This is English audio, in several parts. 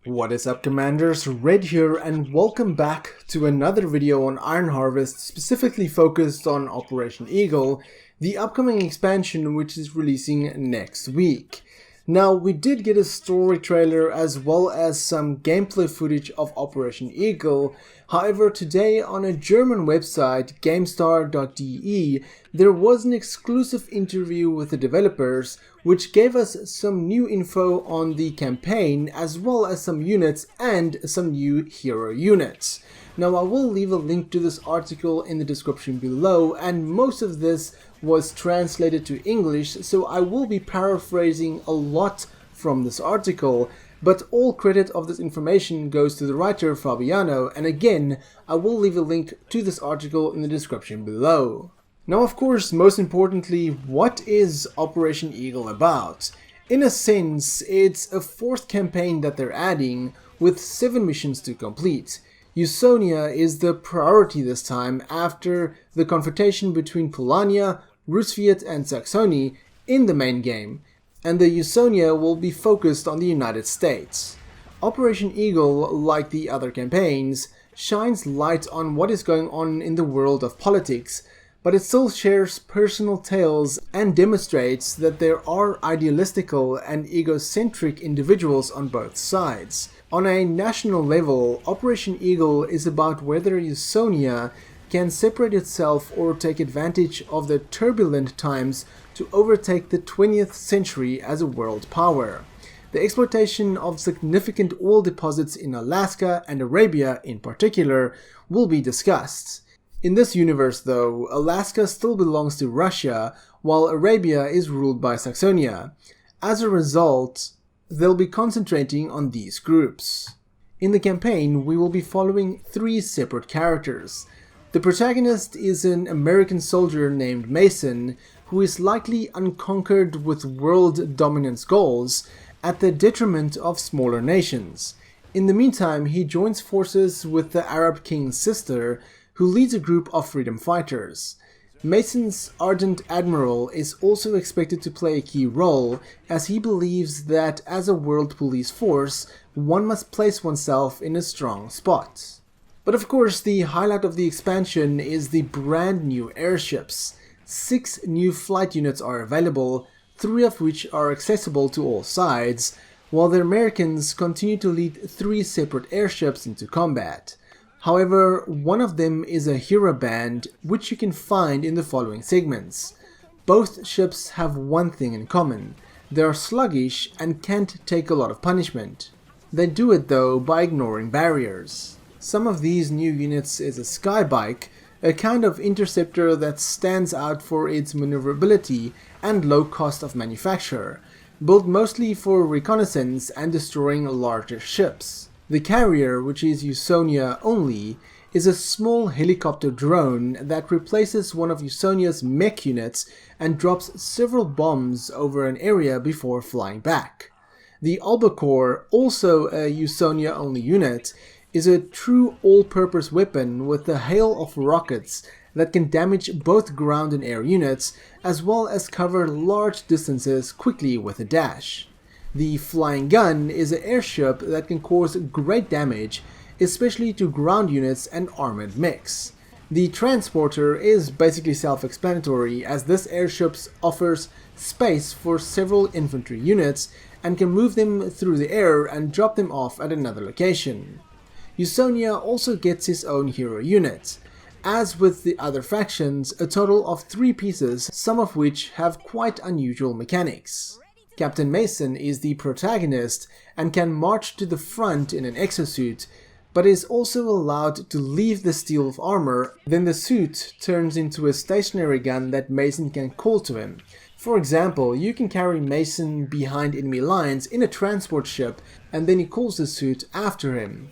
What is up, Commanders? Red here, and welcome back to another video on Iron Harvest, specifically focused on Operation Eagle, the upcoming expansion which is releasing next week. Now, we did get a story trailer as well as some gameplay footage of Operation Eagle. However, today on a German website, gamestar.de, there was an exclusive interview with the developers which gave us some new info on the campaign as well as some units and some new hero units. Now, I will leave a link to this article in the description below, and most of this was translated to English, so I will be paraphrasing a lot from this article, but all credit of this information goes to the writer Fabiano, and again, I will leave a link to this article in the description below. Now, of course, most importantly, what is Operation Eagle about? In a sense, it's a fourth campaign that they're adding, with 7 missions to complete. Usonia is the priority this time after the confrontation between Polania, Roosevelt and Saxony in the main game, and the Usonia will be focused on the United States. Operation Eagle, like the other campaigns, shines light on what is going on in the world of politics, but it still shares personal tales and demonstrates that there are idealistical and egocentric individuals on both sides. On a national level, Operation Eagle is about whether Usonia can separate itself or take advantage of the turbulent times to overtake the 20th century as a world power. The exploitation of significant oil deposits in Alaska and Arabia in particular will be discussed. In this universe though, Alaska still belongs to Russia, while Arabia is ruled by Saxonia. As a result, they'll be concentrating on these groups. In the campaign, we will be following 3 separate characters. The protagonist is an American soldier named Mason, who is likely unconquered with world dominance goals at the detriment of smaller nations. In the meantime, he joins forces with the Arab king's sister, who leads a group of freedom fighters. Mason's ardent admiral is also expected to play a key role, as he believes that as a world police force, one must place oneself in a strong spot. But of course, the highlight of the expansion is the brand new airships. 6 new flight units are available, 3 of which are accessible to all sides, while the Americans continue to lead 3 separate airships into combat. However, one of them is a hero band, which you can find in the following segments. Both ships have one thing in common: they are sluggish and can't take a lot of punishment. They do it though by ignoring barriers. Some of these new units is a skybike, a kind of interceptor that stands out for its maneuverability and low cost of manufacture, built mostly for reconnaissance and destroying larger ships. The carrier, which is Usonia only, is a small helicopter drone that replaces one of Usonia's mech units and drops several bombs over an area before flying back. The Albacore, also a Usonia only unit, is a true all-purpose weapon with a hail of rockets that can damage both ground and air units, as well as cover large distances quickly with a dash. The Flying Gun is an airship that can cause great damage, especially to ground units and armored mechs. The Transporter is basically self-explanatory, as this airship offers space for several infantry units and can move them through the air and drop them off at another location. Usonia also gets his own hero unit. As with the other factions, a total of 3 pieces, some of which have quite unusual mechanics. Captain Mason is the protagonist and can march to the front in an exosuit, but is also allowed to leave the steel of armor, then the suit turns into a stationary gun that Mason can call to him. For example, you can carry Mason behind enemy lines in a transport ship, and then he calls the suit after him.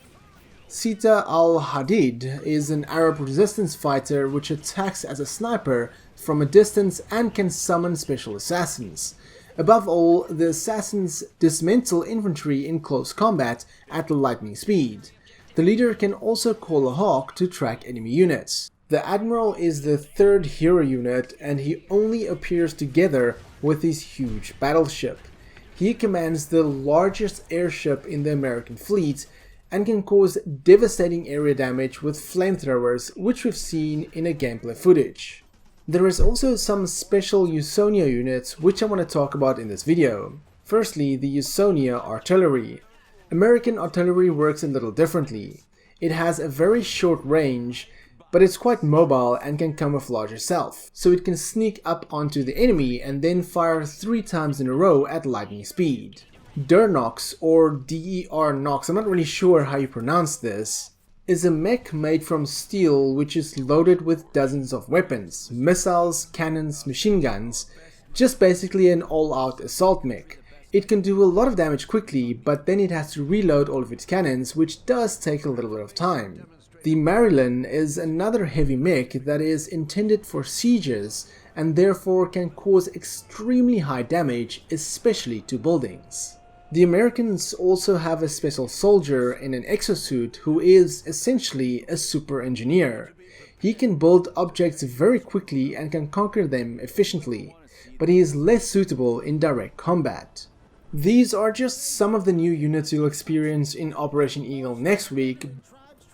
Sita al-Hadid is an Arab resistance fighter which attacks as a sniper from a distance and can summon special assassins. Above all, the assassins dismantle infantry in close combat at lightning speed. The leader can also call a hawk to track enemy units. The Admiral is the 3rd hero unit, and he only appears together with his huge battleship. He commands the largest airship in the American fleet and can cause devastating area damage with flamethrowers, which we've seen in a gameplay footage. There is also some special Usonia units which I want to talk about in this video. Firstly, the Usonia artillery. American artillery works a little differently. It has a very short range, but it's quite mobile and can camouflage itself, so it can sneak up onto the enemy and then fire 3 times in a row at lightning speed. Dernox, or D-E-R-Nox, I'm not really sure how you pronounce this, is a mech made from steel which is loaded with dozens of weapons, missiles, cannons, machine guns, just basically an all-out assault mech. It can do a lot of damage quickly, but then it has to reload all of its cannons, which does take a little bit of time. The Marilyn is another heavy mech that is intended for sieges and therefore can cause extremely high damage, especially to buildings. The Americans also have a special soldier in an exosuit who is essentially a super engineer. He can build objects very quickly and can conquer them efficiently, but he is less suitable in direct combat. These are just some of the new units you'll experience in Operation Eagle next week,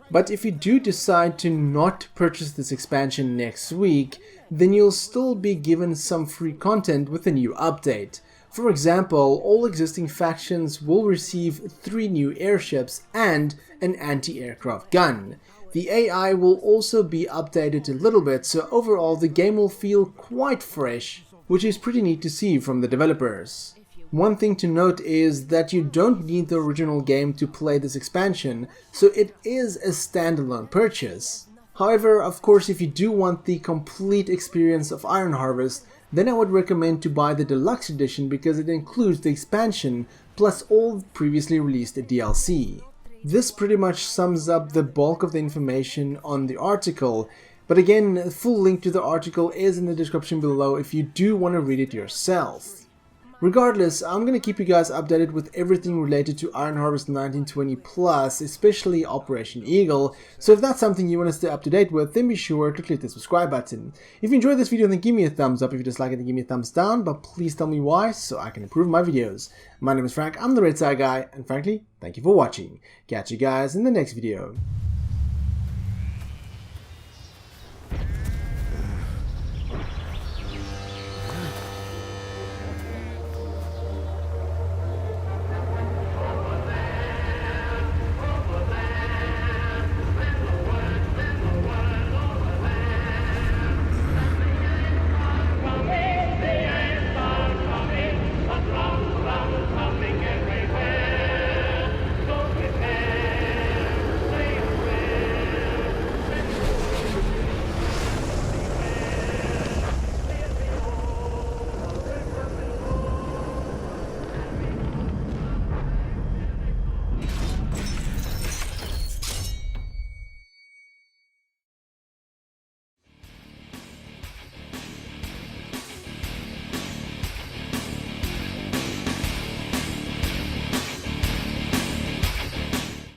but if you do decide to not purchase this expansion next week, then you'll still be given some free content with the new update. For example, all existing factions will receive 3 new airships and an anti-aircraft gun. The AI will also be updated a little bit, so overall the game will feel quite fresh, which is pretty neat to see from the developers. One thing to note is that you don't need the original game to play this expansion, so it is a standalone purchase. However, of course, if you do want the complete experience of Iron Harvest, then I would recommend to buy the deluxe edition because it includes the expansion plus all previously released DLC. This pretty much sums up the bulk of the information on the article, but again, a full link to the article is in the description below if you do want to read it yourself. Regardless, I'm going to keep you guys updated with everything related to Iron Harvest 1920 Plus, especially Operation Eagle, so if that's something you want to stay up to date with, then be sure to click the subscribe button. If you enjoyed this video, then give me a thumbs up. If you dislike it, then give me a thumbs down, but please tell me why so I can improve my videos. My name is Frank, I'm the RedTieGuy, and frankly, thank you for watching. Catch you guys in the next video.